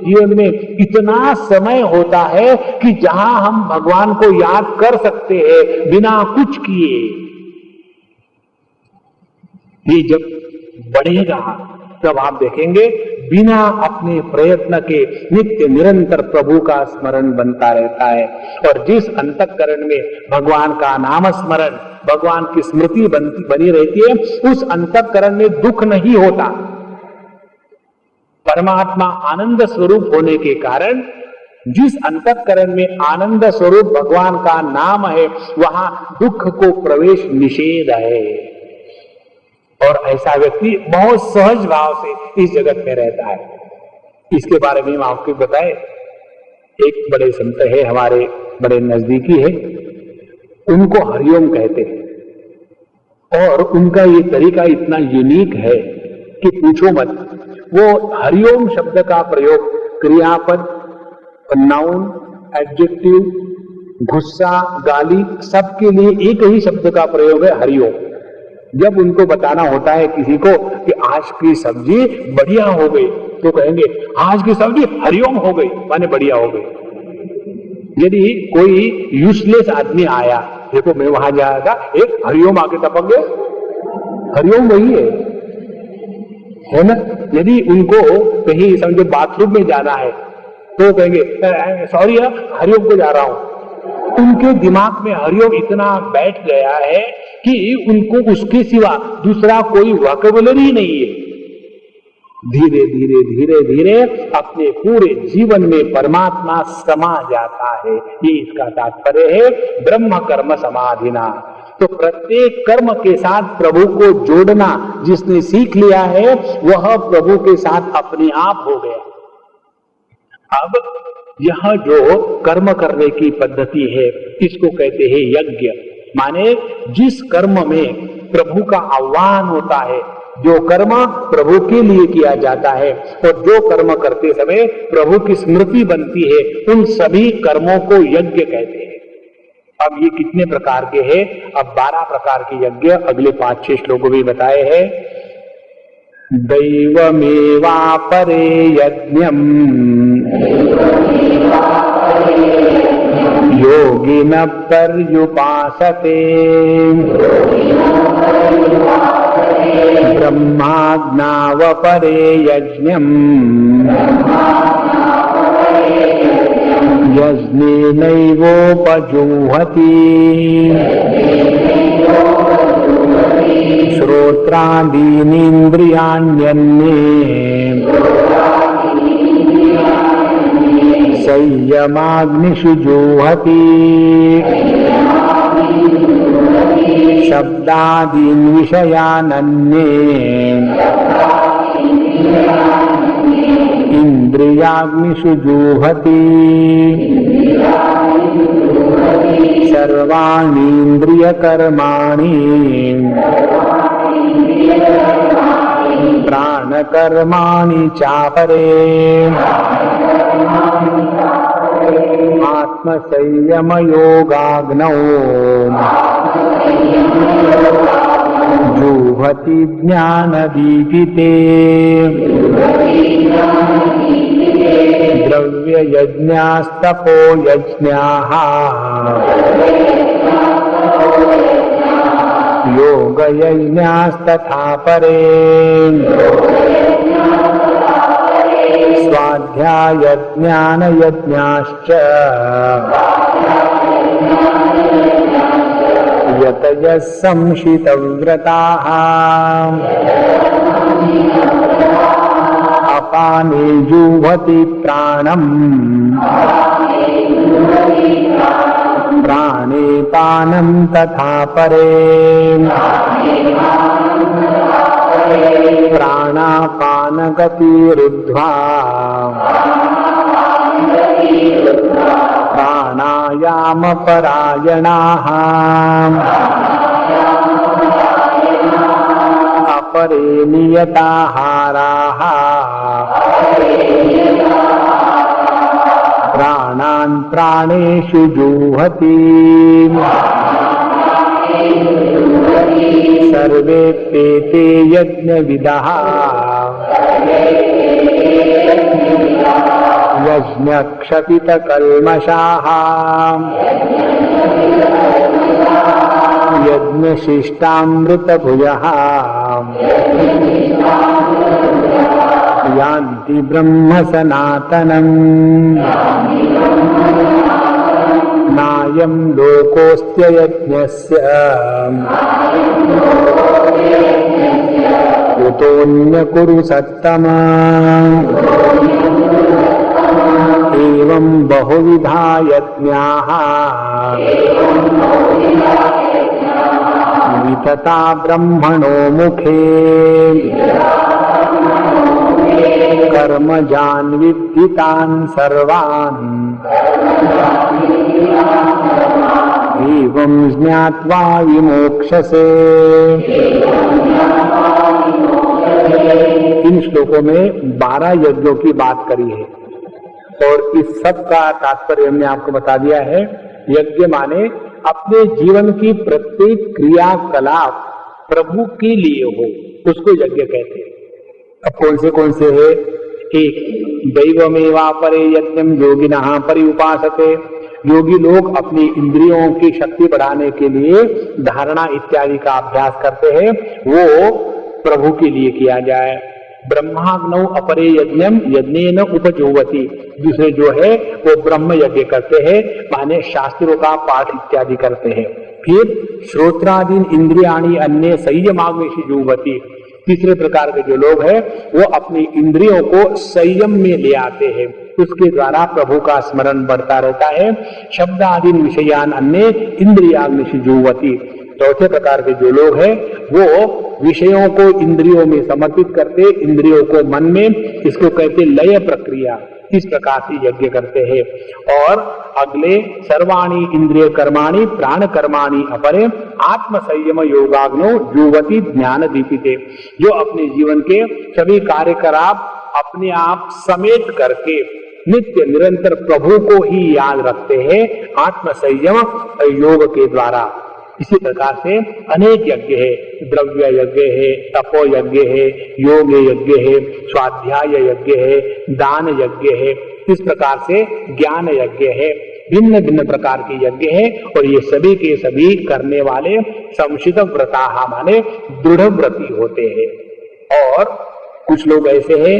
जीवन में इतना समय होता है कि जहां हम भगवान को याद कर सकते हैं बिना कुछ किए। ये जब बढ़ेगा तब आप देखेंगे बिना अपने प्रयत्न के नित्य निरंतर प्रभु का स्मरण बनता रहता है। और जिस अंतःकरण में भगवान का नाम स्मरण, भगवान की स्मृति बनी रहती है, उस अंतःकरण में दुख नहीं होता। परमात्मा आनंद स्वरूप होने के कारण जिस अंतःकरण में आनंद स्वरूप भगवान का नाम है, वहां दुख को प्रवेश निषेध है। और ऐसा व्यक्ति बहुत सहज भाव से इस जगत में रहता है। इसके बारे में हम आपको बताए, एक बड़े संत है, हमारे बड़े नजदीकी है, उनको हरिओम कहते हैं। और उनका ये तरीका इतना यूनिक है कि पूछो मत। वो हरिओम शब्द का प्रयोग क्रियापद, नाउन, एडजेक्टिव, गुस्सा, गाली, सबके लिए एक ही शब्द का प्रयोग है, हरिओम। जब उनको बताना होता है किसी को कि आज की सब्जी बढ़िया हो गई, तो कहेंगे आज की सब्जी हरिओम हो गई, माने बढ़िया हो गई। यदि कोई यूजलेस आदमी आया, देखो मैं वहां जाया था, एक हरिओम आके टपक गए, हरिओम वही है ना। यदि उनको कहीं समझो बाथरूम में जाना है, तो कहेंगे सॉरी हरिओम को जा रहा हूं। उनके दिमाग में हरिओम इतना बैठ गया है कि उनको उसके सिवा दूसरा कोई वोकैबुलरी नहीं है। धीरे धीरे धीरे धीरे अपने पूरे जीवन में परमात्मा समा जाता है। ये इसका तात्पर्य है ब्रह्म कर्म समाधिना। तो प्रत्येक कर्म के साथ प्रभु को जोड़ना जिसने सीख लिया है, वह प्रभु के साथ अपने आप हो गया। अब यह जो कर्म करने की पद्धति है, इसको कहते हैं यज्ञ। माने जिस कर्म में प्रभु का आह्वान होता है, जो कर्म प्रभु के लिए किया जाता है और जो कर्म करते समय प्रभु की स्मृति बनती है, उन सभी कर्मों को यज्ञ कहते हैं। अब ये कितने प्रकार के हैं? अब 12 प्रकार के यज्ञ अगले 5-6 श्लोकों में बताए हैं। दैवमेवा परे यज्ञम योगिनः पर्युपासते ब्रह्माज्ञावपरे यज्ञम यज्ञेनैवोपजुह्वति श्रोत्रादीनीन्द्रियाण्यन्ये संयमाग्निषु जुह्वति शब्दादीन् विषयानन्ये इंद्रियाग्निषु जुह्वति सर्वाणीन्द्रियकर्माणि प्राणकर्माणि चापरे आत्मसंयमयोगाग्नौ जुह्वति ज्ञानदीपिते द्रव्ययज्ञास्तपो यज्ञाः योगयज्ञास्तथा परे स्वाध्यायज्ञानयज्ञाश्च यतयः संशितव्रताः अपाने जुह्वति प्राणम् प्राणे पानं तथा परे प्राणापानगतिरुद्ध्वा प्राणायामपरायणाः अपरे नियताहाराः प्राणान् प्राणेषु जुह्वति यज्ञ क्षपित कल्मषाः यज्ञ शिष्टामृत भुजः यान्ति ब्रह्म सनातनम् नायं लोकोऽस्त्य यज्ञस्य कुतोऽन्य कुरु सत्तमा एवं बहुविधा यज्ञाः वितता ब्रह्मणो मुखे कर्मजान् विद्धितान् सर्वान् एवं ज्ञात्वा विमोक्षसे। इन श्लोकों में 12 यज्ञों की बात करी है और इस सब का तात्पर्य हमने आपको बता दिया है। यज्ञ माने अपने जीवन की प्रत्येक क्रियाकलाप प्रभु के लिए हो, उसको यज्ञ कहते हैं। अब कौन से है? एक, दैवमेवा परे यज्ञम योगिनः परिउपासते। योगी लोग अपनी इंद्रियों की शक्ति बढ़ाने के लिए धारणा इत्यादि का अभ्यास करते हैं, वो प्रभु के लिए किया जाए। ब्रह्माग्नौ अपरे यज्ञम यज्ञेन उपजुह्वति। दूसरे जो है वो ब्रह्म यज्ञ करते हैं, माने शास्त्रों का पाठ इत्यादि करते हैं। फिर श्रोत्रादीन इंद्रियाणि अन्य संयमाग्निषु जुह्वति। तीसरे प्रकार के जो लोग हैं वो अपनी इंद्रियों को संयम में ले आते हैं, उसके द्वारा प्रभु का स्मरण बढ़ता रहता है। शब्दादीन विषयान अन्य इंद्रियाग्निषु जुह्वति। चौथे प्रकार के जो लोग हैं वो विषयों को इंद्रियों में समर्पित करते, इंद्रियों को मन में, इसको कहते लय प्रक्रिया। इस प्रकार से यज्ञ करते हैं। और अगले, सर्वाणी इंद्रिय कर्माणि प्राण कर्माणि अपरे आत्म संयम योगाग्नो जुह्वति ज्ञान दीपिते। जो अपने जीवन के सभी कार्यकलाप अपने आप समेट करके नित्य निरंतर प्रभु को ही याद रखते हैं आत्म संयम योग के द्वारा। इसी प्रकार से अनेक यज्ञ है, द्रव्य यज्ञ है, तपो यज्ञ है, योग यज्ञ है, स्वाध्याय यज्ञ है, दान यज्ञ है। इस प्रकार से ज्ञान यज्ञ है, भिन्न भिन्न प्रकार के यज्ञ है। और ये सभी के सभी करने वाले संशित व्रताः माने दृढ़ व्रती होते हैं। और कुछ लोग ऐसे हैं,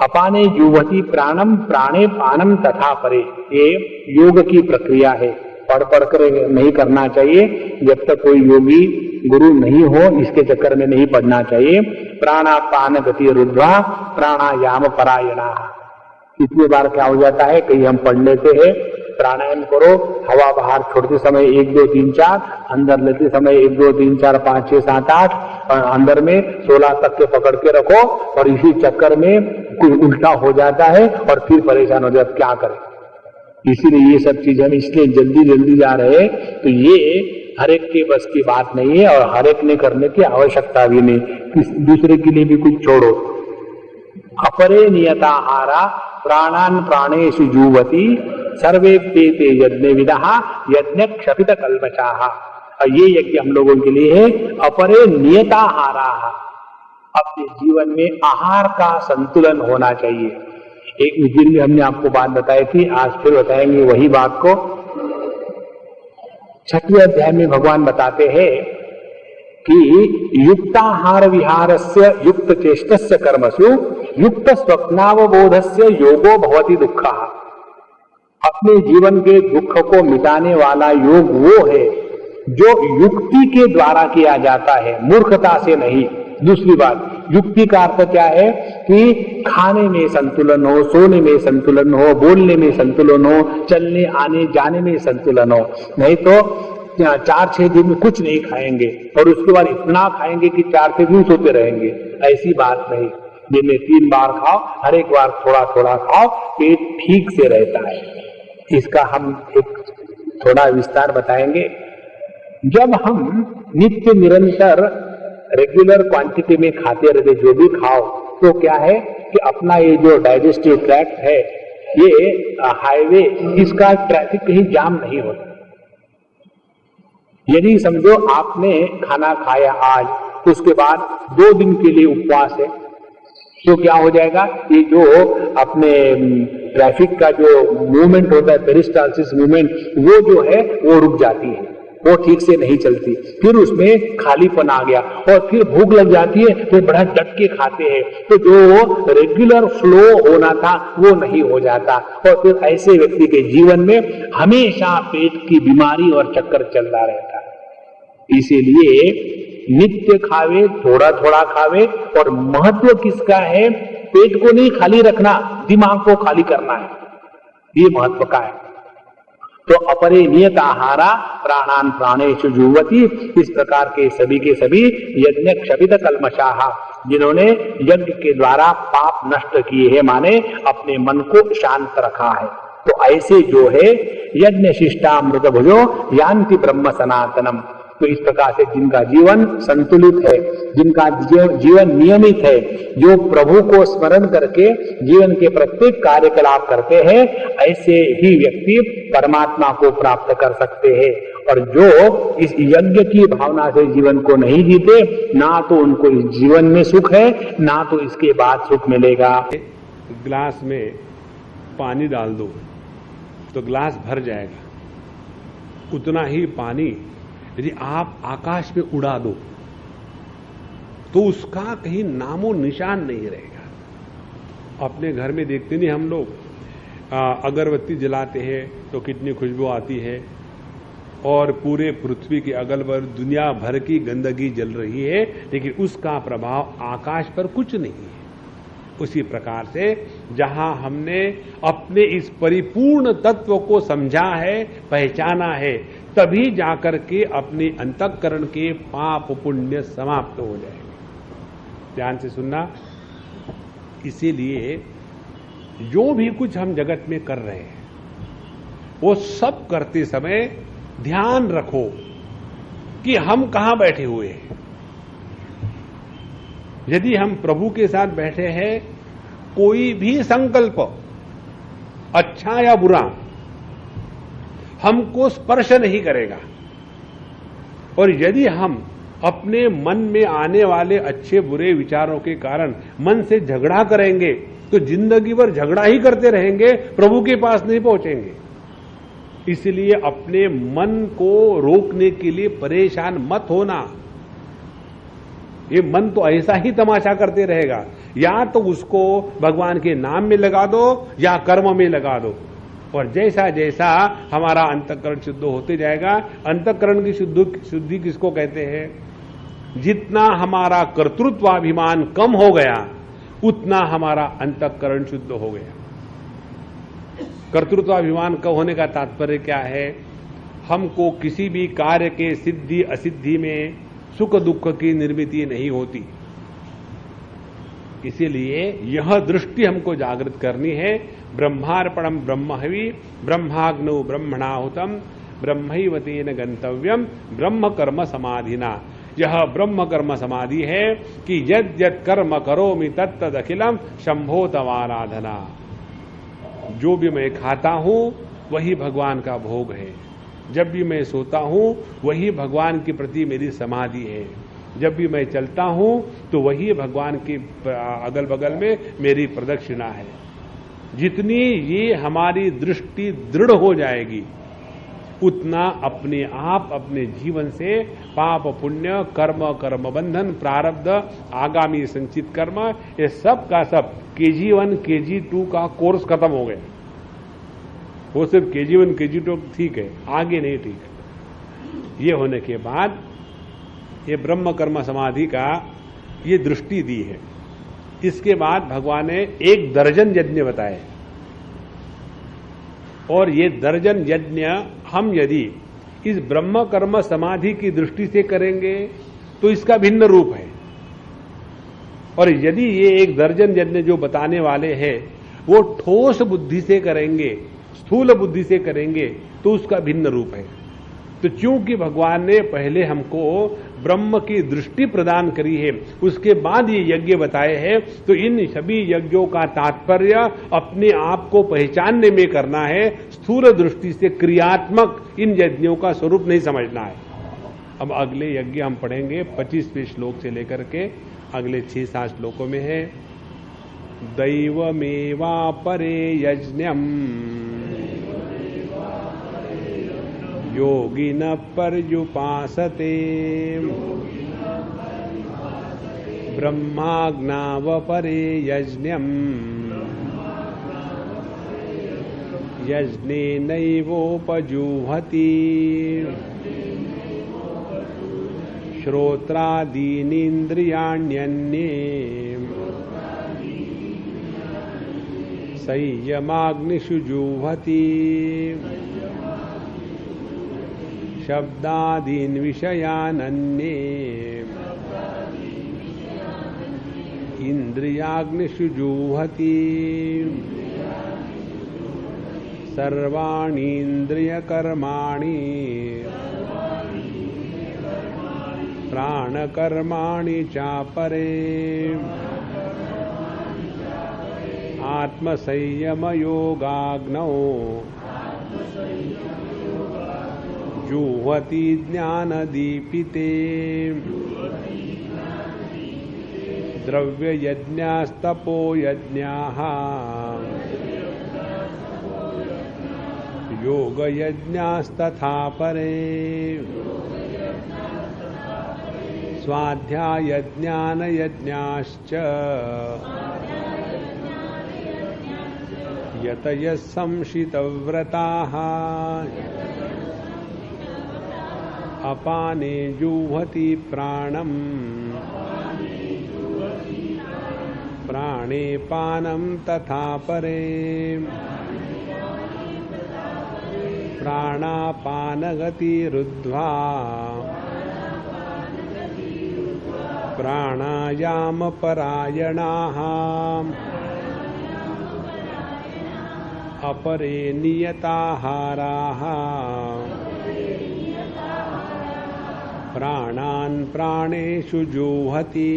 अपाने जुह्वति प्राणम प्राणे पानम तथा परे। ये योग की प्रक्रिया है, पढ़ कर नहीं करना चाहिए। जब तक कोई योगी गुरु नहीं हो इसके चक्कर में नहीं पढ़ना चाहिए। प्राणापान गति रुद्रा प्राणायाम परायणा। इतनी बार क्या हो जाता है, कहीं हम पढ़ लेते हैं प्राणायाम करो, हवा बाहर छोड़ते समय 1 2 3 4, अंदर लेते समय 1 2 3 4 5 6 7 8, और अंदर में 16 तक के पकड़ के रखो। और इसी चक्कर में कोई उल्टा हो जाता है और फिर परेशान हो जाए, क्या करें। इसीलिए ये सब चीज हम इसलिए जल्दी जल्दी जा रहे हैं। तो ये हर एक के बस की बात नहीं है और हर एक ने करने की आवश्यकता भी नहीं। दूसरे के लिए भी कुछ छोड़ो। अपरे नियताहारा प्राणान प्राणेषु जुह्वति सर्वे ते यज्ञ विदः यज्ञ क्षपित कल्मषाः। और ये यज्ञ हम लोगों के लिए है अपरे नियताहाराः। अपने जीवन में आहार का संतुलन होना चाहिए। एक दिन में हमने आपको बात बताई थी, आज फिर बताएंगे वही बात को। 6वें अध्याय में भगवान बताते हैं कि युक्ताहार विहारस्य युक्त चेष्टस्य कर्मसु युक्त स्वप्नावबोधस्य योगो भवति दुःखः। अपने जीवन के दुख को मिटाने वाला योग वो है जो युक्ति के द्वारा किया जाता है, मूर्खता से नहीं। दूसरी बात, युक्ति का अर्थ क्या है कि खाने में संतुलन हो, सोने में संतुलन हो, बोलने में संतुलन हो, चलने आने जाने में संतुलन हो। नहीं तो 4-6 दिन में कुछ नहीं खाएंगे और उसके बाद इतना खाएंगे कि 4 से दिन सोते रहेंगे। ऐसी बात नहीं। दिन में 3 बार खाओ, हर एक बार थोड़ा थोड़ा खाओ, पेट ठीक से रहता है। इसका हम एक थोड़ा विस्तार बताएंगे। जब हम नित्य निरंतर रेगुलर क्वांटिटी में खाते रहते, जो भी खाओ, तो क्या है कि अपना ये जो डाइजेस्टिव ट्रैक्ट है, ये हाईवे, इसका ट्रैफिक कहीं जाम नहीं होता। यदि समझो आपने खाना खाया आज, उसके बाद 2 दिन के लिए उपवास है, तो क्या हो जाएगा, ये जो अपने ट्रैफिक का जो मूवमेंट होता है, पेरिस्टाल्सिस मूवमेंट, वो जो है वो रुक जाती है, वो ठीक से नहीं चलती। फिर उसमें खालीपन आ गया और फिर भूख लग जाती है तो बड़ा डट के खाते हैं, तो जो रेगुलर फ्लो होना था वो नहीं हो जाता और फिर ऐसे व्यक्ति के जीवन में हमेशा पेट की बीमारी और चक्कर चलता रहता है। इसीलिए नित्य खावे, थोड़ा थोड़ा खावे, और महत्व किसका है? पेट को नहीं खाली रखना, दिमाग को खाली करना है, ये महत्व का है। तो अपरे नियत आहारा प्राणान प्राणेषु जुह्वति, इस प्रकार के सभी यज्ञ क्षपित कल्मषाः, जिन्होंने यज्ञ के द्वारा पाप नष्ट किए हैं, माने अपने मन को शांत रखा है, तो ऐसे जो है यज्ञ शिष्टामृत भुजो यान्ति ब्रह्म सनातनम। तो इस प्रकार से जिनका जीवन संतुलित है, जिनका जीवन नियमित है, जो प्रभु को स्मरण करके जीवन के प्रत्येक कार्यकलाप करते हैं, ऐसे ही व्यक्ति परमात्मा को प्राप्त कर सकते हैं। और जो इस यज्ञ की भावना से जीवन को नहीं जीते, ना तो उनको इस जीवन में सुख है, ना तो इसके बाद सुख मिलेगा। ग्लास में पानी डाल दो तो ग्लास भर जाएगा, उतना ही पानी यदि आप आकाश में उड़ा दो तो उसका कहीं नामो निशान नहीं रहेगा। अपने घर में देखते नहीं हम लोग, अगरबत्ती जलाते हैं तो कितनी खुशबू आती है, और पूरे पृथ्वी के अगल बगल दुनिया भर की गंदगी जल रही है, लेकिन उसका प्रभाव आकाश पर कुछ नहीं है। उसी प्रकार से जहां हमने अपने इस परिपूर्ण तत्व को समझा है, पहचाना है, तभी जाकर के अपने अंतःकरण के पाप पुण्य समाप्त हो जाएंगे। ध्यान से सुनना। इसीलिए जो भी कुछ हम जगत में कर रहे हैं, वो सब करते समय ध्यान रखो कि हम कहां बैठे हुए हैं। यदि हम प्रभु के साथ बैठे हैं, कोई भी संकल्प अच्छा या बुरा हमको स्पर्श नहीं करेगा। और यदि हम अपने मन में आने वाले अच्छे बुरे विचारों के कारण मन से झगड़ा करेंगे, तो जिंदगी भर झगड़ा ही करते रहेंगे, प्रभु के पास नहीं पहुंचेंगे। इसलिए अपने मन को रोकने के लिए परेशान मत होना। ये मन तो ऐसा ही तमाशा करते रहेगा, या तो उसको भगवान के नाम में लगा दो या कर्म में लगा दो। और जैसा जैसा हमारा अंतःकरण शुद्ध होते जाएगा, अंतःकरण की शुद्धि किसको कहते हैं? जितना हमारा कर्तृत्वाभिमान कम हो गया, उतना हमारा अंतःकरण शुद्ध हो गया। कर्तृत्वाभिमान कम होने का तात्पर्य क्या है? हमको किसी भी कार्य के सिद्धि असिद्धि में सुख दुख की निर्मिति नहीं होती। इसीलिए यह दृष्टि हमको जागृत करनी है। ब्रह्मार्पणम ब्रह्महवि ब्रह्माग्नौ ब्रह्मणाहुतम ब्रह्मैवतेन गंतव्यम ब्रह्म कर्म समाधिना। यह ब्रह्म कर्म समाधि है कि यद यद कर्म करोमि तत्तद अखिलम शंभो तवाराधना। जो भी मैं खाता हूं वही भगवान का भोग है। जब भी मैं सोता हूं वही भगवान के प्रति मेरी समाधि है। जब भी मैं चलता हूं तो वही भगवान के अगल बगल में मेरी प्रदक्षिणा है। जितनी ये हमारी दृष्टि दृढ़ हो जाएगी, उतना अपने आप अपने जीवन से पाप पुण्य कर्म कर्म बंधन प्रारब्ध आगामी संचित कर्म, ये सब का सब KG1 KG2 का कोर्स खत्म हो गया। वो सिर्फ KG1 KG2 ठीक है, आगे नहीं ठीक है। ये होने के बाद ये ब्रह्म कर्म समाधि का ये दृष्टि दी है। इसके बाद भगवान ने 1 दर्जन यज्ञ बताए, और ये दर्जन यज्ञ हम यदि इस ब्रह्म कर्म समाधि की दृष्टि से करेंगे तो इसका भिन्न रूप है। और यदि ये 1 दर्जन यज्ञ जो बताने वाले हैं वो ठोस बुद्धि से करेंगे, स्थूल बुद्धि से करेंगे, तो उसका भिन्न रूप है। तो चूंकि भगवान ने पहले हमको ब्रह्म की दृष्टि प्रदान करी है, उसके बाद ये यज्ञ बताए हैं, तो इन सभी यज्ञों का तात्पर्य अपने आप को पहचानने में करना है। स्थूल दृष्टि से क्रियात्मक इन यज्ञों का स्वरूप नहीं समझना है। अब अगले यज्ञ हम पढ़ेंगे 25वें श्लोक से लेकर के अगले 6-7 श्लोकों में है। दैवमेवापरे यज्ञम् योगिनः पर्युपासते ब्रह्माज्ञावपरे यज्ञम् यज्ञेनैवोपजुह्वति श्रोत्रादीनीन्द्रियाण्यन्ये संयमाग्निषु जुह्वति शब्दादीन् विषयानन्ये इंद्रियाग्निषु जुह्वति सर्वाणीन्द्रियकर्माणि प्राणकर्माणि चापरे आत्मसंयमयोगाग्नौ जुह्वति ज्ञानदीपिते द्रव्ययज्ञास्तपोयज्ञाः योगयज्ञास्तथा परे स्वाध्यायज्ञानयज्ञाश्च यतयः संशितव्रताः अपाने जुह्वति प्राणम् प्राणे पानं तथा परे प्राणापानगतिरुद्ध्वा प्राणायामपरायणाः अपरे नियताहाराः प्राणान् प्राणेषु जुह्वति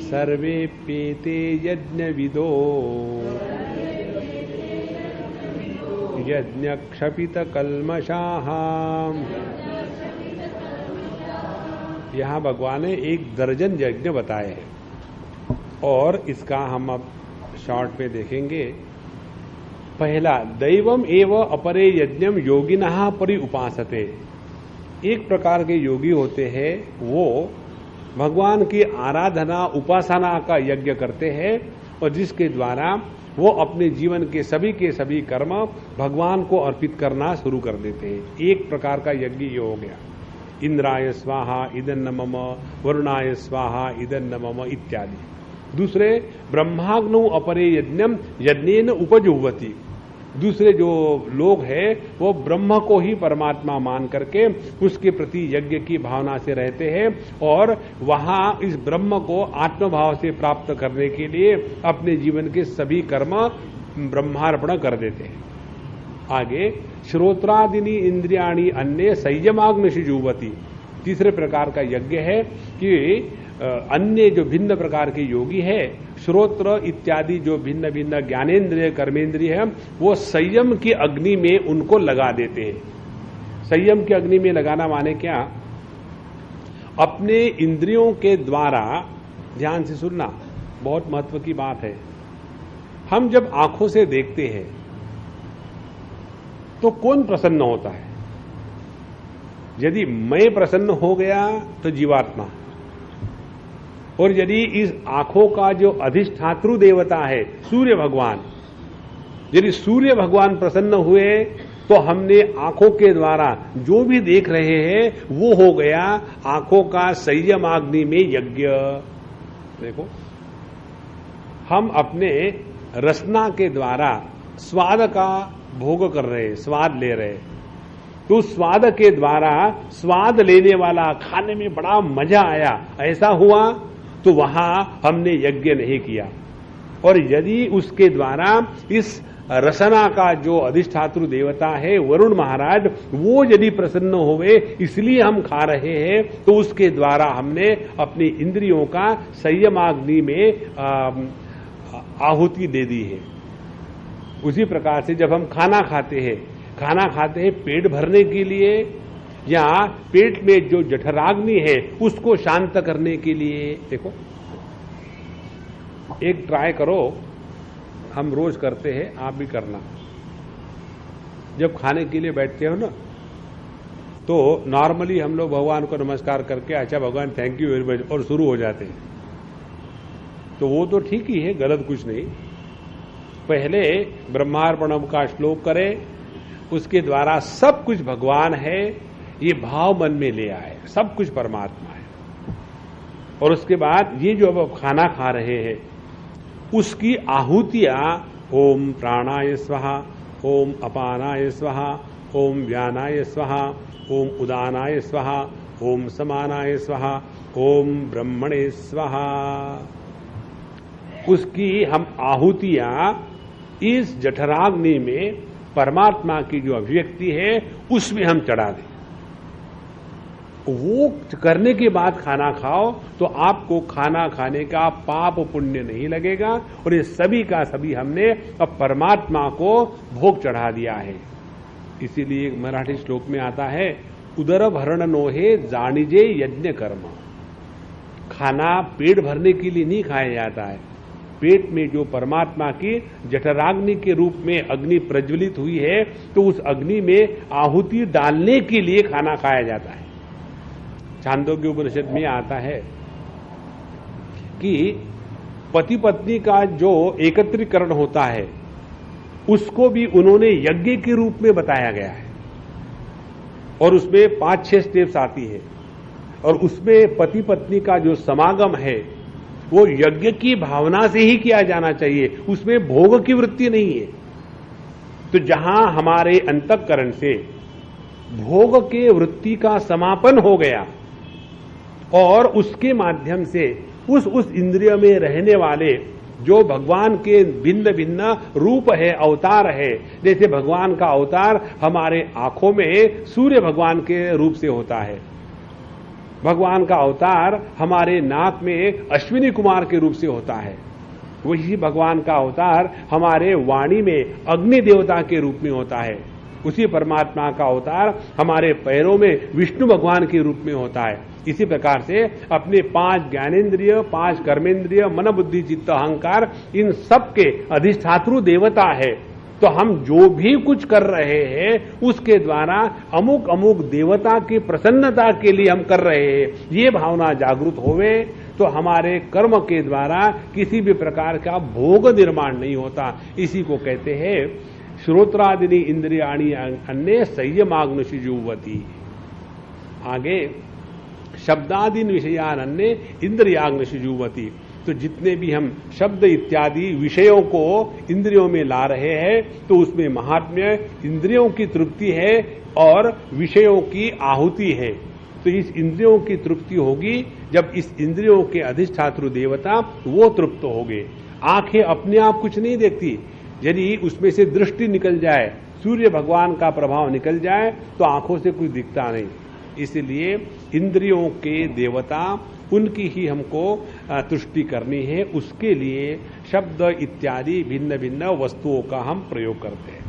सर्वेप्येते यज्ञविदो यज्ञक्षपितकल्मषाः। यहाँ भगवान ने 1 दर्जन यज्ञ बताए हैं और इसका हम अब शॉर्ट पे देखेंगे। पहला, दैवम एव अपरे यज्ञम योगिनः परि उपासते। एक प्रकार के योगी होते हैं, वो भगवान की आराधना उपासना का यज्ञ करते हैं और जिसके द्वारा वो अपने जीवन के सभी कर्म भगवान को अर्पित करना शुरू कर देते हैं। एक प्रकार का यज्ञ ये हो गया। इंद्राय स्वाहा इदन्न मम, वरुणाय स्वाहा इदन्न मम इत्यादि। दूसरे, ब्रह्माग्नौ अपरे यज्ञम यज्ञेन उपजुह्वति। दूसरे जो लोग हैं वो ब्रह्म को ही परमात्मा मान करके उसके प्रति यज्ञ की भावना से रहते हैं और वहां इस ब्रह्म को आत्मभाव से प्राप्त करने के लिए अपने जीवन के सभी कर्म ब्रह्मार्पण कर देते हैं। आगे, श्रोत्रादिनी इंद्रियाणि अन्य संयमाग्निषु जुह्वति। तीसरे प्रकार का यज्ञ है कि अन्य जो भिन्न प्रकार के योगी है, श्रोत्र इत्यादि जो भिन्न भिन्न ज्ञानेन्द्रिय कर्मेंद्रिय है, वो संयम की अग्नि में उनको लगा देते हैं। संयम की अग्नि में लगाना माने क्या? अपने इंद्रियों के द्वारा, ध्यान से सुनना, बहुत महत्व की बात है। हम जब आंखों से देखते हैं तो कौन प्रसन्न होता है? यदि मैं प्रसन्न हो गया तो जीवात्मा, और यदि इस आंखों का जो अधिष्ठातृ देवता है सूर्य भगवान, यदि सूर्य भगवान प्रसन्न हुए तो हमने आंखों के द्वारा जो भी देख रहे हैं वो हो गया आंखों का संयमाग्नि में यज्ञ। देखो, हम अपने रसना के द्वारा स्वाद का भोग कर रहे हैं, स्वाद ले रहे हैं, तो स्वाद के द्वारा स्वाद लेने वाला, खाने में बड़ा मजा आया, ऐसा हुआ तो वहां हमने यज्ञ नहीं किया। और यदि उसके द्वारा इस रसना का जो अधिष्ठातृ देवता है वरुण महाराज, वो यदि प्रसन्न होवे इसलिए हम खा रहे हैं, तो उसके द्वारा हमने अपनी इंद्रियों का संयमाग्नि में आहुति दे दी है। उसी प्रकार से जब हम खाना खाते हैं पेट भरने के लिए या पेट में जो जठराग्नि है उसको शांत करने के लिए। देखो, एक ट्राई करो, हम रोज करते हैं, आप भी करना। जब खाने के लिए बैठते हो ना, तो नॉर्मली हम लोग भगवान को नमस्कार करके अच्छा भगवान थैंक यू वेरी मच और शुरू हो जाते हैं। तो वो तो ठीक ही है, गलत कुछ नहीं। पहले ब्रह्मार्पणम का श्लोक करें, उसके द्वारा सब कुछ भगवान है ये भाव मन में ले आए, सब कुछ परमात्मा है। और उसके बाद ये जो अब खाना खा रहे हैं उसकी आहुतियां ओम प्राणाय स्वाहा, ओम अपानाय स्वाहा, ओम व्यानाय स्वाहा, ओम उदानाय स्वाहा, ओम समानाय स्वाहा, ओम ब्रह्मणे स्वाहा, उसकी हम आहुतियां इस जठराग्नि में परमात्मा की जो अभिव्यक्ति है उसमें हम चढ़ा दें। वो करने के बाद खाना खाओ तो आपको खाना खाने का पाप पुण्य नहीं लगेगा। और ये सभी का सभी हमने अब परमात्मा को भोग चढ़ा दिया है। इसीलिए एक मराठी श्लोक में आता है, उदर भरण नोहे जानिजे यज्ञ कर्म। खाना पेट भरने के लिए नहीं खाया जाता है। पेट में जो परमात्मा की जठराग्नि के रूप में अग्नि प्रज्वलित हुई है तो उस अग्नि में आहुति डालने के लिए खाना खाया जाता है। छांदोग्य उपनिषद में आता है कि पति पत्नी का जो एकत्रीकरण होता है उसको भी उन्होंने यज्ञ के रूप में बताया गया है। और उसमें 5-6 स्टेप्स आती है। और उसमें पति पत्नी का जो समागम है वो यज्ञ की भावना से ही किया जाना चाहिए, उसमें भोग की वृत्ति नहीं है। तो जहां हमारे अंतःकरण से भोग के वृत्ति का समापन हो गया और उसके माध्यम से उस इंद्रिय में रहने वाले जो भगवान के भिन्न भिन्न रूप है, अवतार है, जैसे भगवान का अवतार हमारे आंखों में सूर्य भगवान के रूप से होता है, भगवान का अवतार हमारे नाक में अश्विनी कुमार के रूप से होता है, वही भगवान का अवतार हमारे वाणी में अग्नि देवता के रूप में होता है, उसी परमात्मा का अवतार हमारे पैरों में विष्णु भगवान के रूप में होता है। इसी प्रकार से अपने 5 ज्ञानेन्द्रिय, 5 कर्मेंद्रिय, मन बुद्धि चित्त अहंकार, इन सब के अधिष्ठातृ देवता है। तो हम जो भी कुछ कर रहे हैं उसके द्वारा अमुक अमुक देवता की प्रसन्नता के लिए हम कर रहे हैं, ये भावना जागृत होवे तो हमारे कर्म के द्वारा किसी भी प्रकार का भोग निर्माण नहीं होता। इसी को कहते हैं श्रोत्रादिनी इंद्रियाणि अन्य संयमाग्नुषि जुह्वति। आगे शब्दादीन विषयान अन्य इंद्रियाग्नुषि जुह्वति। तो जितने भी हम शब्द इत्यादि विषयों को इंद्रियों में ला रहे हैं तो उसमें महात्म्य इंद्रियों की तृप्ति है और विषयों की आहुति है। तो इस इंद्रियों की तृप्ति होगी जब इस इंद्रियों के अधिष्ठातृ देवता वो तृप्त होंगे। आंखें अपने आप कुछ नहीं देखती, यदि उसमें से दृष्टि निकल जाए, सूर्य भगवान का प्रभाव निकल जाए तो आंखों से कुछ दिखता नहीं। इसलिए इंद्रियों के देवता उनकी ही हमको तुष्टि करनी है, उसके लिए शब्द इत्यादि भिन्न भिन्न वस्तुओं का हम प्रयोग करते हैं।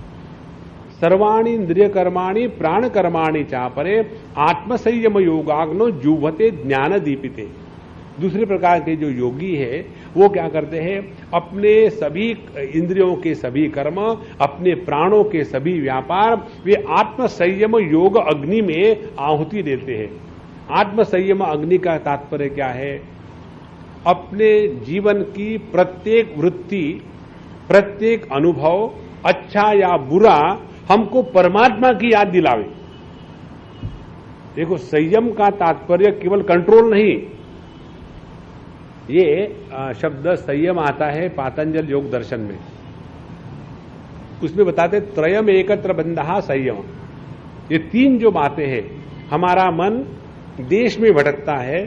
सर्वाणि इंद्रिय कर्माणि प्राण कर्माणि चापरे आत्मसंयम योगाग्नो जुह्वते ज्ञान दीपिते। दूसरे प्रकार के जो योगी है वो क्या करते हैं, अपने सभी इंद्रियों के सभी कर्म, अपने प्राणों के सभी व्यापार वे आत्मसंयम योग अग्नि में आहुति देते हैं। आत्मसंयम अग्नि का तात्पर्य क्या है, अपने जीवन की प्रत्येक वृत्ति, प्रत्येक अनुभव अच्छा या बुरा हमको परमात्मा की याद दिलावे। देखो संयम का तात्पर्य केवल कंट्रोल नहीं, ये शब्द संयम आता है पातंजल योग दर्शन में, उसमें बताते त्रयम एकत्र बंधहा संयम। ये 3 जो बातें हैं, हमारा मन देश में भटकता है,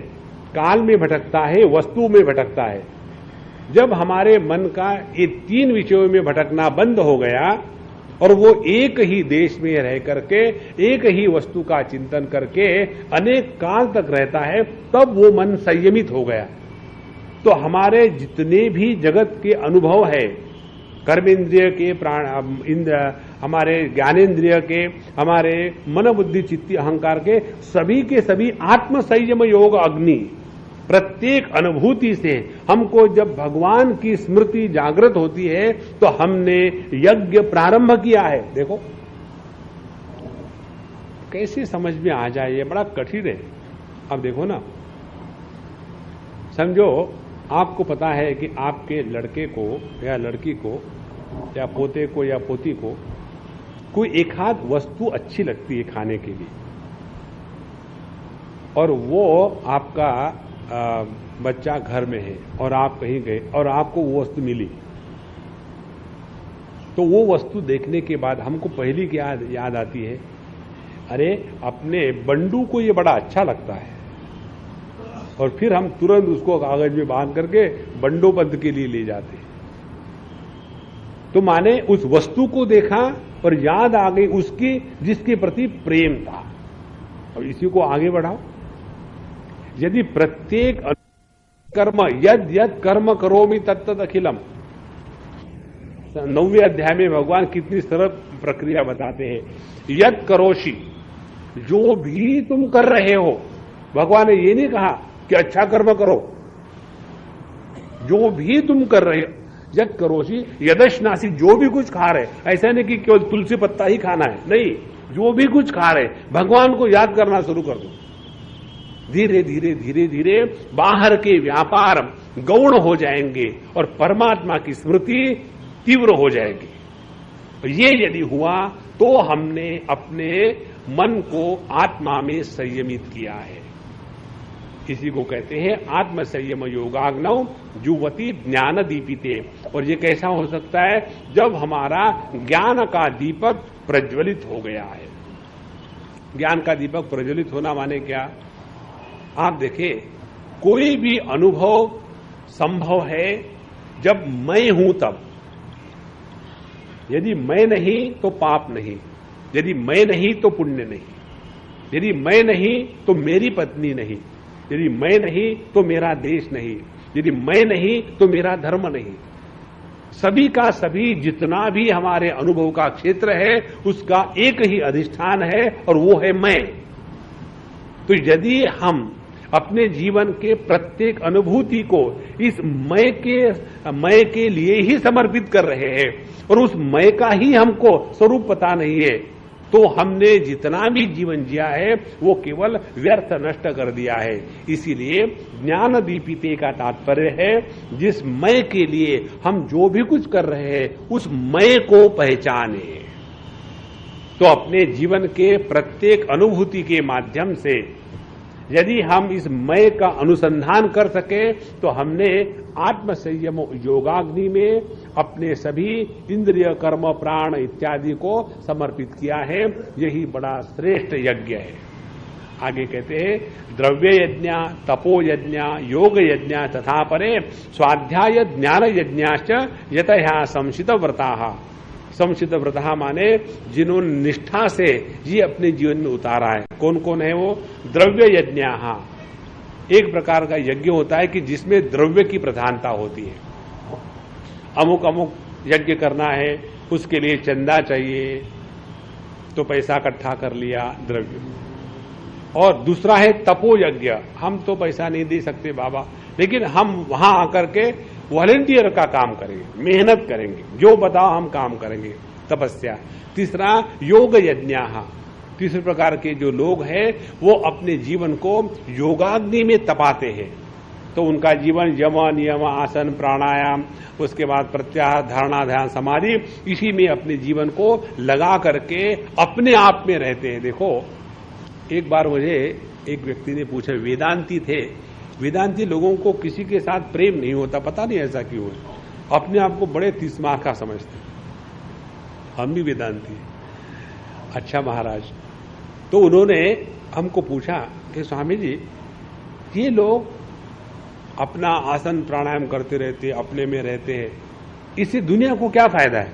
काल में भटकता है, वस्तु में भटकता है। जब हमारे मन का ये 3 विषयों में भटकना बंद हो गया और वो एक ही देश में रह करके एक ही वस्तु का चिंतन करके अनेक काल तक रहता है, तब वो मन संयमित हो गया। तो हमारे जितने भी जगत के अनुभव है, कर्मेंद्रिय के, प्राण हमारे ज्ञानेन्द्रिय के, हमारे मन बुद्धि चित्ती अहंकार के सभी आत्म संयम योग अग्नि, प्रत्येक अनुभूति से हमको जब भगवान की स्मृति जागृत होती है तो हमने यज्ञ प्रारंभ किया है। देखो कैसे समझ में आ जाए, ये बड़ा कठिन है। अब देखो ना, समझो आपको पता है कि आपके लड़के को या लड़की को या पोते को या पोती को कोई एक आध वस्तु अच्छी लगती है खाने के लिए, और वो आपका बच्चा घर में है और आप कहीं गए और आपको वो वस्तु मिली, तो वो वस्तु देखने के बाद हमको पहली क्या याद आती है, अरे अपने बंडू को ये बड़ा अच्छा लगता है, और फिर हम तुरंत उसको कागज में बांध करके बंडोबंद के लिए ले जाते हैं। तो माने उस वस्तु को देखा और याद आ गई उसकी जिसके प्रति प्रेम था। और इसी को आगे बढ़ाओ, यदि प्रत्येक कर्म यद यद कर्म करोमि तत्तद अखिलम, 9वें अध्याय में भगवान कितनी सरल प्रक्रिया बताते हैं। यद करोषि, जो भी तुम कर रहे हो, भगवान ने ये नहीं कहा कि अच्छा कर्म करो, जो भी तुम कर रहे हो, यद करोषि यदश्नासी, जो भी कुछ खा रहे, ऐसा नहीं कि केवल तुलसी पत्ता ही खाना है, नहीं, जो भी कुछ खा रहे भगवान को याद करना शुरू कर दो। धीरे धीरे धीरे धीरे बाहर के व्यापार गौण हो जाएंगे और परमात्मा की स्मृति तीव्र हो जाएगी। ये यदि हुआ तो हमने अपने मन को आत्मा में संयमित किया है। इसी को कहते हैं आत्म संयम योगाग्नौ जुवती ज्ञान दीपिते। और ये कैसा हो सकता है, जब हमारा ज्ञान का दीपक प्रज्वलित हो गया है। ज्ञान का दीपक प्रज्वलित होना माने क्या, आप देखें कोई भी अनुभव संभव है जब मैं हूं तब। यदि मैं नहीं तो पाप नहीं, यदि मैं नहीं तो पुण्य नहीं, यदि मैं नहीं तो मेरी पत्नी नहीं, यदि मैं नहीं तो मेरा देश नहीं, यदि मैं नहीं तो मेरा धर्म नहीं। सभी का सभी जितना भी हमारे अनुभव का क्षेत्र है उसका एक ही अधिष्ठान है और वो है मैं। तो यदि हम अपने जीवन के प्रत्येक अनुभूति को इस मैं के लिए ही समर्पित कर रहे हैं और उस मैं का ही हमको स्वरूप पता नहीं है, तो हमने जितना भी जीवन जिया है वो केवल व्यर्थ नष्ट कर दिया है। इसीलिए ज्ञान दीपिते का तात्पर्य है जिस मैं के लिए हम जो भी कुछ कर रहे हैं उस मैं को पहचाने। तो अपने जीवन के प्रत्येक अनुभूति के माध्यम से यदि हम इस मैं का अनुसंधान कर सके तो हमने आत्म संयम योगाग्नि में अपने सभी इंद्रिय कर्म प्राण इत्यादि को समर्पित किया है। यही बड़ा श्रेष्ठ यज्ञ है। आगे कहते हैं द्रव्य यज्ञ तपो यज्ञ योग यज्ञ तथा परे स्वाध्याय ज्ञान यज्ञाश्च यतः संशित व्रता। संशित व्रता माने जिन्होंने निष्ठा से ये अपने जीवन में उतारा है। कौन कौन है वो? द्रव्य यज्ञ, एक प्रकार का यज्ञ होता है कि जिसमें द्रव्य की प्रधानता होती है। अमुक अमुक यज्ञ करना है, उसके लिए चंदा चाहिए तो पैसा इकट्ठा कर लिया, द्रव्य। और दूसरा है तपो यज्ञ, हम तो पैसा नहीं दे सकते बाबा, लेकिन हम वहां आकर के वॉलेंटियर का काम करेंगे, मेहनत करेंगे, जो बताओ हम काम करेंगे, तपस्या। तीसरा योग यज्ञ, तीसरे प्रकार के जो लोग हैं वो अपने जीवन को योगाग्नि में तपाते हैं। तो उनका जीवन यम नियम आसन प्राणायाम, उसके बाद प्रत्याहार धारणा ध्यान समाधि, इसी में अपने जीवन को लगा करके अपने आप में रहते हैं। देखो एक बार मुझे एक व्यक्ति ने पूछा, वेदांती थे, वेदांती लोगों को किसी के साथ प्रेम नहीं होता, पता नहीं ऐसा क्यों है, अपने आप को बड़े तीसमार का समझते। हम भी वेदांती हैं। अच्छा महाराज, तो उन्होंने हमको पूछा कि स्वामी जी ये लोग अपना आसन प्राणायाम करते रहते, अपने में रहते हैं, इससे दुनिया को क्या फायदा है?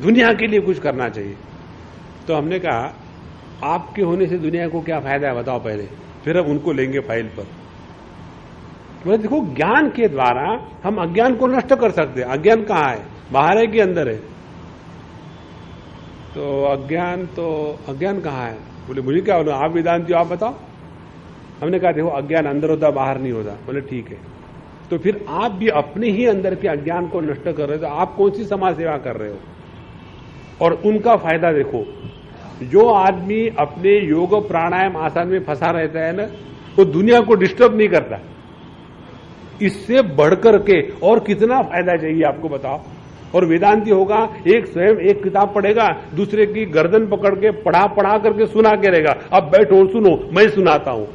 दुनिया के लिए कुछ करना चाहिए। तो हमने कहा आपके होने से दुनिया को क्या फायदा है बताओ पहले, फिर हम उनको लेंगे फाइल पर। तो देखो ज्ञान के द्वारा हम अज्ञान को नष्ट कर सकते हैं। अज्ञान कहाँ है? बाहर है कि अंदर है? तो अज्ञान कहाँ है? बोले मुझे क्या बोलो, आप वेदांती हो, आप बताओ। हमने कहा देखो अज्ञान अंदर होता बाहर नहीं होता। बोले ठीक है। तो फिर आप भी अपने ही अंदर के अज्ञान को नष्ट कर रहे हो, तो आप कौन सी समाज सेवा कर रहे हो? और उनका फायदा देखो, जो आदमी अपने योग प्राणायाम आसन में फंसा रहता है ना, वो दुनिया को डिस्टर्ब नहीं करता। इससे बढ़कर के और कितना फायदा चाहिए आपको बताओ। और वेदांती होगा, एक स्वयं एक किताब पढ़ेगा, दूसरे की गर्दन पकड़ के पढ़ा करके सुना के रहेगा, अब बैठो सुनो मैं सुनाता हूं।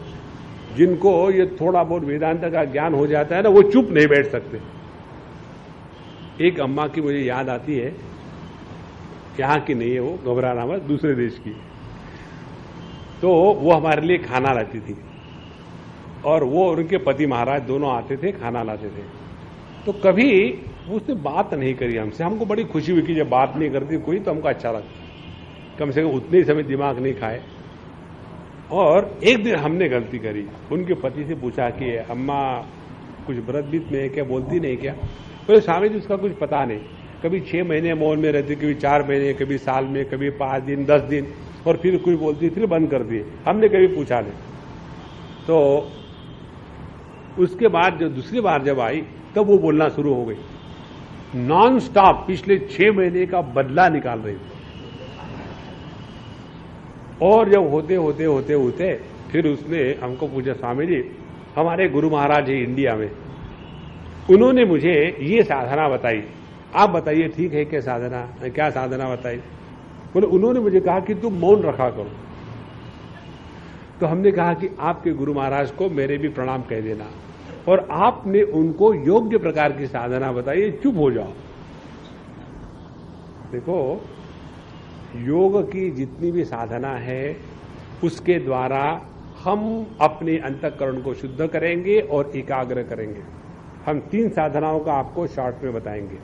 जिनको ये थोड़ा बहुत वेदांत का ज्ञान हो जाता है ना, वो चुप नहीं बैठ सकते। एक अम्मा की मुझे याद आती है, यहां की नहीं है वो, घबराना मत, दूसरे देश की। तो वो हमारे लिए खाना लाती थी, और वो और उनके पति महाराज दोनों आते थे, खाना लाते थे। तो कभी उसने बात नहीं करी हमसे। हमको बड़ी खुशी हुई कि जब बात नहीं करती कोई तो हमको अच्छा लगता, कम से कम उतने ही समय दिमाग नहीं खाए। और एक दिन हमने गलती करी, उनके पति से पूछा कि अम्मा कुछ व्रत बीत में है क्या, बोलती नहीं क्या? बोले स्वामी जी उसका कुछ पता नहीं, कभी 6 महीने मौन में रहती, कभी 4 महीने, कभी साल में, कभी 5 दिन 10 दिन, और फिर कुछ बोलती फिर बंद कर दिए। हमने कभी पूछा नहीं। तो उसके बाद जो दूसरी बार जब आई तब वो बोलना शुरू हो गई, नॉन स्टॉप पिछले 6 महीने का बदला निकाल रही थी। और जब होते फिर उसने हमको पूछा, स्वामी जी हमारे गुरु महाराज है इंडिया में, उन्होंने मुझे ये साधना बताई, आप बताइए ठीक है क्या साधना, क्या साधना बताई? बोले उन्होंने मुझे कहा कि तुम मौन रखा करो। तो हमने कहा कि आपके गुरु महाराज को मेरे भी प्रणाम कह देना, और आपने उनको योग्य प्रकार की साधना बताई, चुप हो जाओ। देखो योग की जितनी भी साधना है उसके द्वारा हम अपने अंतःकरण को शुद्ध करेंगे और एकाग्र करेंगे। हम 3 साधनाओं का आपको शॉर्ट में बताएंगे।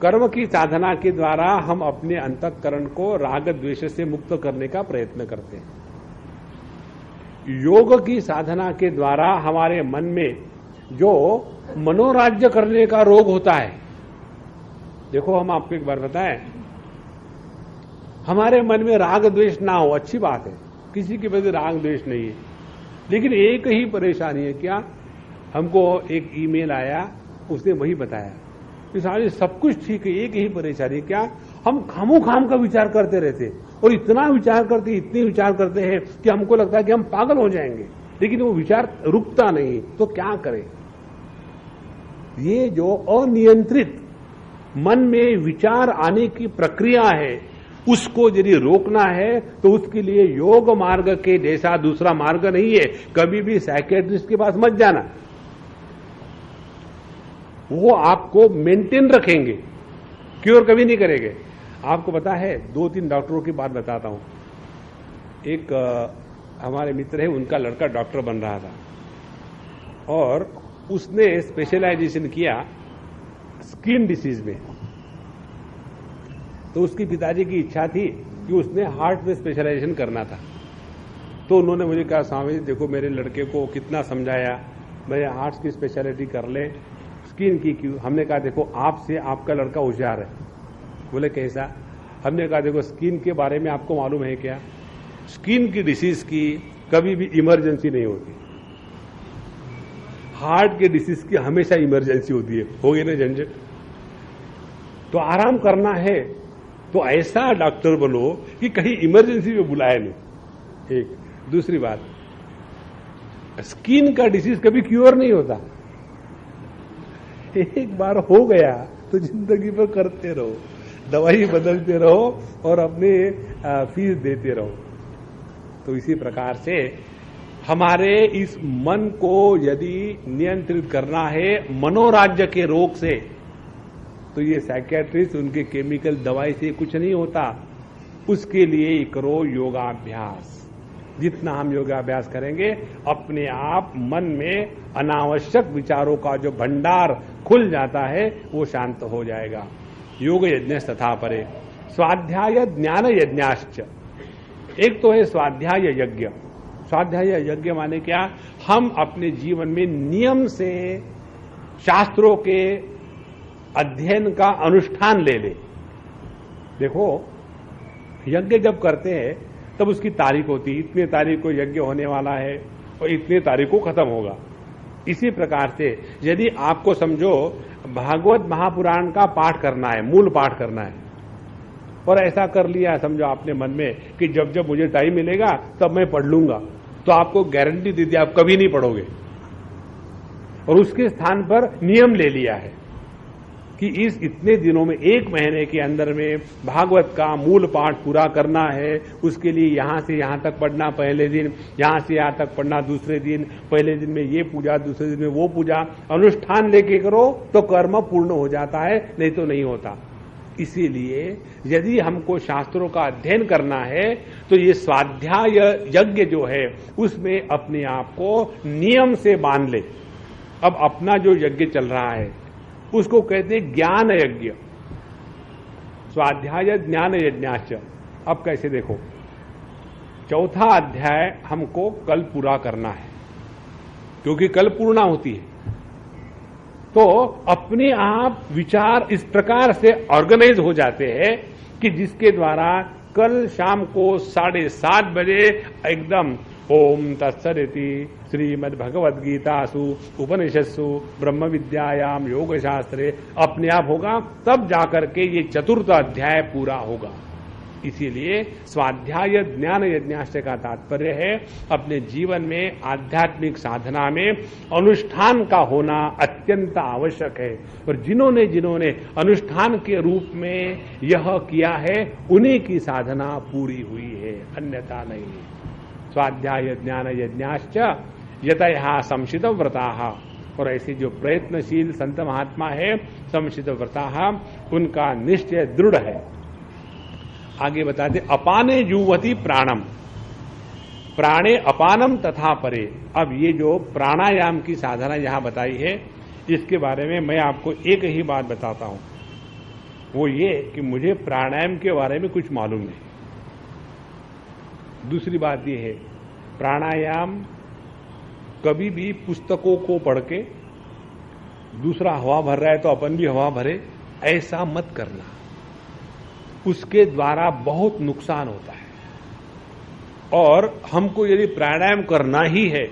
कर्म की साधना के द्वारा हम अपने अंतःकरण को राग द्वेष से मुक्त करने का प्रयत्न करते हैं। योग की साधना के द्वारा हमारे मन में जो मनोराज्य करने का रोग होता है, देखो हम आपको एक बार बताएं, हमारे मन में राग द्वेष ना हो अच्छी बात है, किसी के प्रति राग द्वेष नहीं है, लेकिन एक ही परेशानी है क्या, हमको एक ईमेल आया, उसने वही बताया कि सारे सब कुछ ठीक है, एक ही परेशानी क्या, हम खामोखाम का विचार करते रहते, और इतना विचार करते हैं कि हमको लगता है कि हम पागल हो जाएंगे, लेकिन वो विचार रुकता नहीं। तो क्या करें? ये जो अनियंत्रित मन में विचार आने की प्रक्रिया है, उसको यदि रोकना है तो उसके लिए योग मार्ग के जैसा दूसरा मार्ग नहीं है। कभी भी साइकियाट्रिस्ट के पास मत जाना, वो आपको मेंटेन रखेंगे, क्योर कभी नहीं करेंगे। आपको पता है, 2-3 डॉक्टरों की बात बताता हूं। एक हमारे मित्र है, उनका लड़का डॉक्टर बन रहा था, और उसने स्पेशलाइजेशन किया स्किन डिसीज में। तो उसकी पिताजी की इच्छा थी कि उसने हार्ट में स्पेशलाइजेशन करना था। तो उन्होंने मुझे कहा, स्वामी देखो मेरे लड़के को कितना समझाया, मेरे हार्ट की स्पेशलिटी कर ले, स्किन की क्यों? हमने कहा देखो आपसे आपका लड़का होशियार है। बोले कैसा? हमने कहा देखो स्किन के बारे में आपको मालूम है क्या, स्किन की डिसीज की कभी भी इमरजेंसी नहीं होती, हार्ट के डिसीज की हमेशा इमरजेंसी होती है। हो गई ना झंझट? तो आराम करना है तो ऐसा डॉक्टर बनो कि कहीं इमरजेंसी में बुलाए नहीं। एक दूसरी बात, स्किन का डिसीज कभी क्योर नहीं होता, एक बार हो गया तो जिंदगी भर करते रहो, दवाई बदलते रहो और अपने फीस देते रहो। तो इसी प्रकार से हमारे इस मन को यदि नियंत्रित करना है मनोराज्य के रोग से, तो ये साइकियाट्रिस्ट उनके केमिकल दवाई से कुछ नहीं होता। उसके लिए करो योगाभ्यास। जितना हम योगाभ्यास करेंगे अपने आप मन में अनावश्यक विचारों का जो भंडार खुल जाता है वो शांत हो जाएगा। योग यज्ञ तथा परे स्वाध्याय ज्ञान यज्ञाश्च। एक तो है स्वाध्याय यज्ञ। स्वाध्याय यज्ञ माने क्या? हम अपने जीवन में नियम से शास्त्रों के अध्ययन का अनुष्ठान ले ले। देखो यज्ञ जब करते हैं तब उसकी तारीख होती, इतने तारीख को यज्ञ होने वाला है और इतने तारीख को खत्म होगा। इसी प्रकार से यदि आपको समझो भागवत महापुराण का पाठ करना है, मूल पाठ करना है, और ऐसा कर लिया समझो आपने मन में कि जब जब मुझे टाइम मिलेगा तब मैं पढ़ लूंगा, तो आपको गारंटी दे दी आप कभी नहीं पढ़ोगे। और उसके स्थान पर नियम ले लिया है कि इस इतने दिनों में, एक महीने के अंदर में भागवत का मूल पाठ पूरा करना है। उसके लिए यहां से यहां तक पढ़ना पहले दिन, यहां से यहां तक पढ़ना दूसरे दिन, पहले दिन में ये पूजा, दूसरे दिन में वो पूजा, अनुष्ठान लेके करो तो कर्म पूर्ण हो जाता है, नहीं तो नहीं होता। इसीलिए यदि हमको शास्त्रों का अध्ययन करना है तो ये स्वाध्याय यज्ञ जो है उसमें अपने आप को नियम से बांध ले। अब अपना जो यज्ञ चल रहा है उसको कहते हैं ज्ञान यज्ञ, स्वाध्याय ज्ञान यज्ञाच। अब कैसे देखो, चौथा अध्याय हमको कल पूरा करना है क्योंकि कल पूर्णा होती है। तो अपने आप विचार इस प्रकार से ऑर्गेनाइज हो जाते हैं कि जिसके द्वारा कल शाम को 7:30 बजे एकदम ओम तत्सदिति श्रीमद् भगवद गीतासु उपनिषत्सु ब्रह्म विद्यायाम योग शास्त्रे अपने आप होगा, तब जाकर के ये चतुर्थ अध्याय पूरा होगा। इसीलिए स्वाध्याय ज्ञान यज्ञाश्च का तात्पर्य है अपने जीवन में आध्यात्मिक साधना में अनुष्ठान का होना अत्यंत आवश्यक है। और जिन्होंने जिन्होंने अनुष्ठान के रूप में यह किया है उन्हीं की साधना पूरी हुई है, अन्यथा नहीं। स्वाध्याय ज्ञान यज्ञाश्च यतया संशित व्रताः, और ऐसे जो प्रयत्नशील संत महात्मा है संशित व्रताः, उनका निश्चय दृढ़ है। आगे बताते अपाने जुवति प्राणम, प्राणे अपानम तथा परे। अब ये जो प्राणायाम की साधना यहां बताई है इसके बारे में मैं आपको एक ही बात बताता हूं, वो ये कि मुझे प्राणायाम के बारे में कुछ मालूम नहीं। दूसरी बात ये है, प्राणायाम कभी भी पुस्तकों को पढ़ के दूसरा हवा भर रहा है तो अपन भी हवा भरे, ऐसा मत करना। उसके द्वारा बहुत नुकसान होता है। और हमको यदि प्राणायाम करना ही है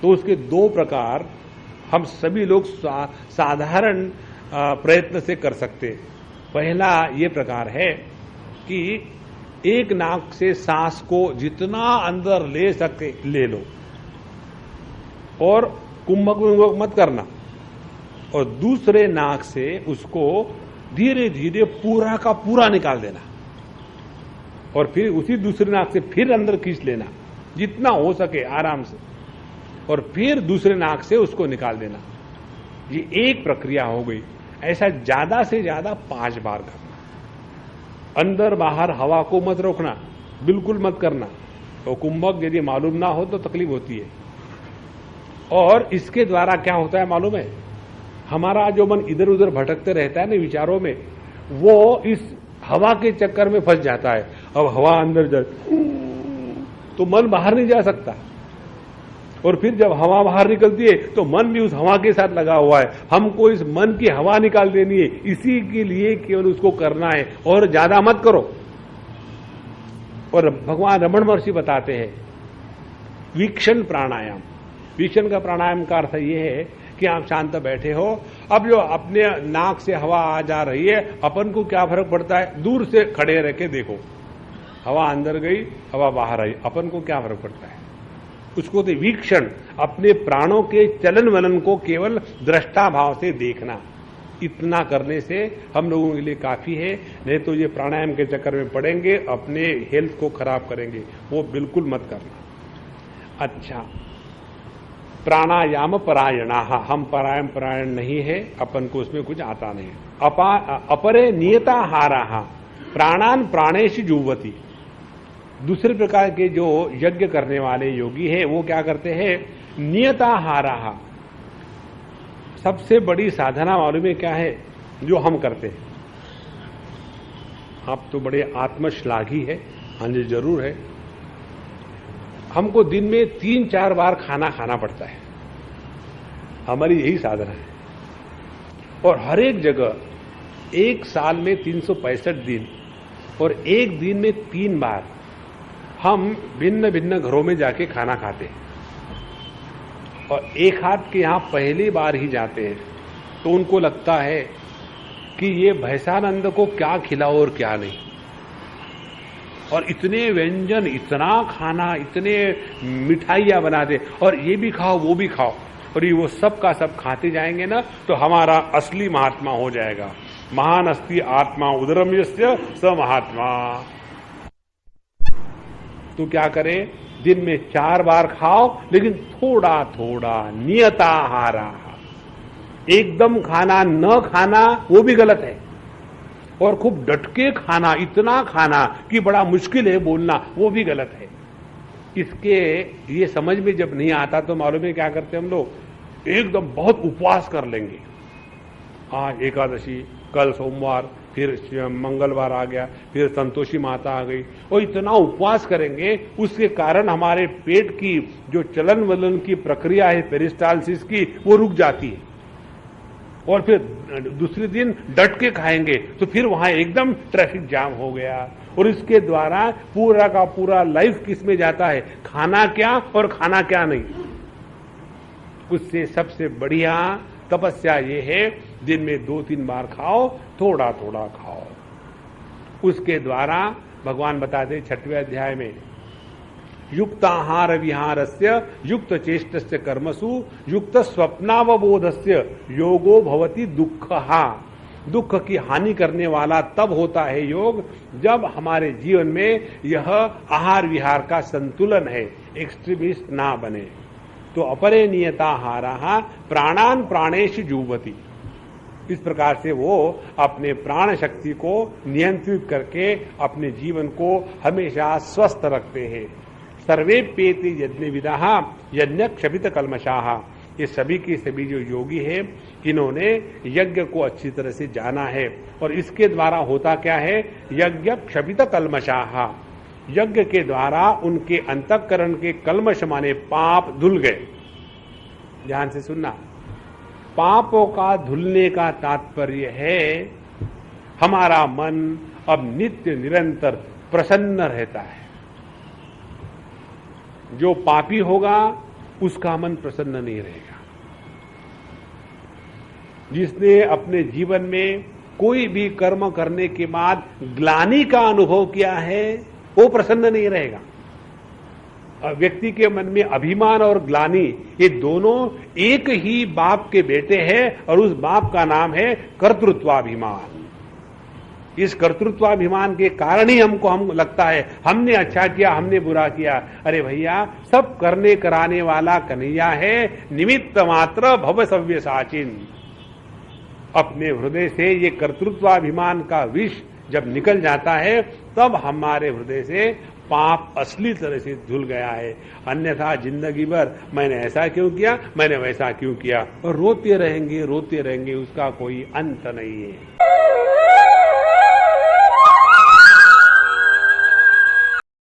तो उसके दो प्रकार हम सभी लोग साधारण प्रयत्न से कर सकते। पहला ये प्रकार है कि एक नाक से सांस को जितना अंदर ले सके ले लो और कुंभक विंभक मत करना, और दूसरे नाक से उसको धीरे धीरे पूरा का पूरा निकाल देना, और फिर उसी दूसरे नाक से फिर अंदर खींच लेना जितना हो सके आराम से, और फिर दूसरे नाक से उसको निकाल देना। ये एक प्रक्रिया हो गई। ऐसा ज्यादा से ज्यादा 5 बार करना। अंदर बाहर हवा को मत रोकना, बिल्कुल मत करना। तो कुंभक यदि मालूम ना हो तो तकलीफ होती है। और इसके द्वारा क्या होता है मालूम है, हमारा जो मन इधर उधर भटकते रहता है ना विचारों में, वो इस हवा के चक्कर में फंस जाता है। अब हवा अंदर जाए तो मन बाहर नहीं जा सकता, और फिर जब हवा बाहर निकलती है तो मन भी उस हवा के साथ लगा हुआ है। हमको इस मन की हवा निकाल देनी है, इसी के लिए केवल उसको करना है और ज्यादा मत करो। और भगवान रमण महर्षि बताते हैं वीक्षण प्राणायाम। वीक्षण का प्राणायाम का अर्थ यह है कि आप शांत बैठे हो, अब जो अपने नाक से हवा आ जा रही है अपन को क्या फर्क पड़ता है, दूर से खड़े रह के देखो, हवा अंदर गई हवा बाहर आई, अपन को क्या फर्क पड़ता है। उसको तो वीक्षण, अपने प्राणों के चलन वलन को केवल दृष्टा भाव से देखना। इतना करने से हम लोगों के लिए काफी है, नहीं तो ये प्राणायाम के चक्कर में पड़ेंगे, अपने हेल्थ को खराब करेंगे, वो बिल्कुल मत करना। अच्छा, प्राणायाम परायणा, हम परायण नहीं है, अपन को उसमें कुछ आता नहीं। अपरे नियताहारा प्राणान प्राणेश जुवती। दूसरे प्रकार के जो यज्ञ करने वाले योगी है वो क्या करते हैं, नियताहारा। सबसे बड़ी साधना मालूम है क्या है जो हम करते हैं। आप तो बड़े आत्मश्लाघी है, हाँ जी जरूर है। हमको दिन में 3-4 बार खाना खाना पड़ता है, हमारी यही साधना है। और हर एक जगह एक साल में 365 दिन और एक दिन में 3 बार हम भिन्न भिन्न घरों में जाके खाना खाते हैं और एक हाथ के यहाँ पहली बार ही जाते हैं तो उनको लगता है कि ये भैसानंद को क्या खिलाओ और क्या नहीं, और इतने व्यंजन, इतना खाना, इतने मिठाइयाँ बना दे और ये भी खाओ वो भी खाओ, और ये वो सब का सब खाते जाएंगे ना तो हमारा असली महात्मा हो जाएगा। महान अस्ति आत्मा उदरम यस्य स महात्मा। तो क्या करें, दिन में 4 बार खाओ लेकिन थोड़ा थोड़ा, नियताहारा। एकदम खाना न खाना वो भी गलत है, और खूब डटके खाना, इतना खाना कि बड़ा मुश्किल है बोलना, वो भी गलत है। इसके ये समझ में जब नहीं आता तो मालूम है क्या करते हम लोग, एकदम बहुत उपवास कर लेंगे। आज एकादशी, कल सोमवार, फिर मंगलवार आ गया, फिर संतोषी माता आ गई, और इतना उपवास करेंगे उसके कारण हमारे पेट की जो चलन वलन की प्रक्रिया है पेरिस्टालसिस की, वो रुक जाती है, और फिर दूसरे दिन डट के खाएंगे तो फिर वहां एकदम ट्रैफिक जाम हो गया, और इसके द्वारा पूरा का पूरा लाइफ किस में जाता है, खाना क्या और खाना क्या नहीं। उससे सबसे बढ़िया तपस्या ये है, दिन में 2-3 बार खाओ, थोड़ा थोड़ा खाओ। उसके द्वारा भगवान बताते 6वें अध्याय में, युक्त आहार विहारस्य युक्त चेष्टस्य कर्मसु युक्त स्वप्नावबोधस्य योगो भवति दुःखहा। दुख की हानि करने वाला तब होता है योग जब हमारे जीवन में यह आहार विहार का संतुलन है, एक्सट्रीमिस्ट ना बने। तो अपरे नियताहारः प्राणान प्राणेषु जुह्वति। इस प्रकार से वो अपने प्राण शक्ति को नियंत्रित करके अपने जीवन को हमेशा स्वस्थ रखते हैं। सर्वे पेति यज्ञ विदाः यज्ञ क्षपित कल्मषाः। ये सभी के सभी जो योगी हैं, इन्होंने यज्ञ को अच्छी तरह से जाना है, और इसके द्वारा होता क्या है, यज्ञ क्षपित कल्मषाः। यज्ञ के द्वारा उनके अंतःकरण के कल्मष माने पाप धुल गए। ध्यान से सुनना, पापों का धुलने का तात्पर्य है हमारा मन अब नित्य निरंतर प्रसन्न रहता है। जो पापी होगा उसका मन प्रसन्न नहीं रहेगा। जिसने अपने जीवन में कोई भी कर्म करने के बाद ग्लानि का अनुभव किया है वो प्रसन्न नहीं रहेगा। व्यक्ति के मन में अभिमान और ग्लानि, ये दोनों एक ही बाप के बेटे हैं, और उस बाप का नाम है कर्तृत्वाभिमान। इस कर्तृत्वाभिमान के कारण ही हम लगता है हमने अच्छा किया, हमने बुरा किया। अरे भैया, सब करने कराने वाला कन्हैया है, निमित्त मात्र भव सव्यसाचिन। अपने हृदय से ये कर्तृत्वाभिमान का विष जब निकल जाता है तब हमारे हृदय से पाप असली तरह से धुल गया है। अन्यथा जिंदगी भर मैंने ऐसा क्यों किया, मैंने वैसा क्यों किया, और रोते रहेंगे, उसका कोई अंत नहीं है।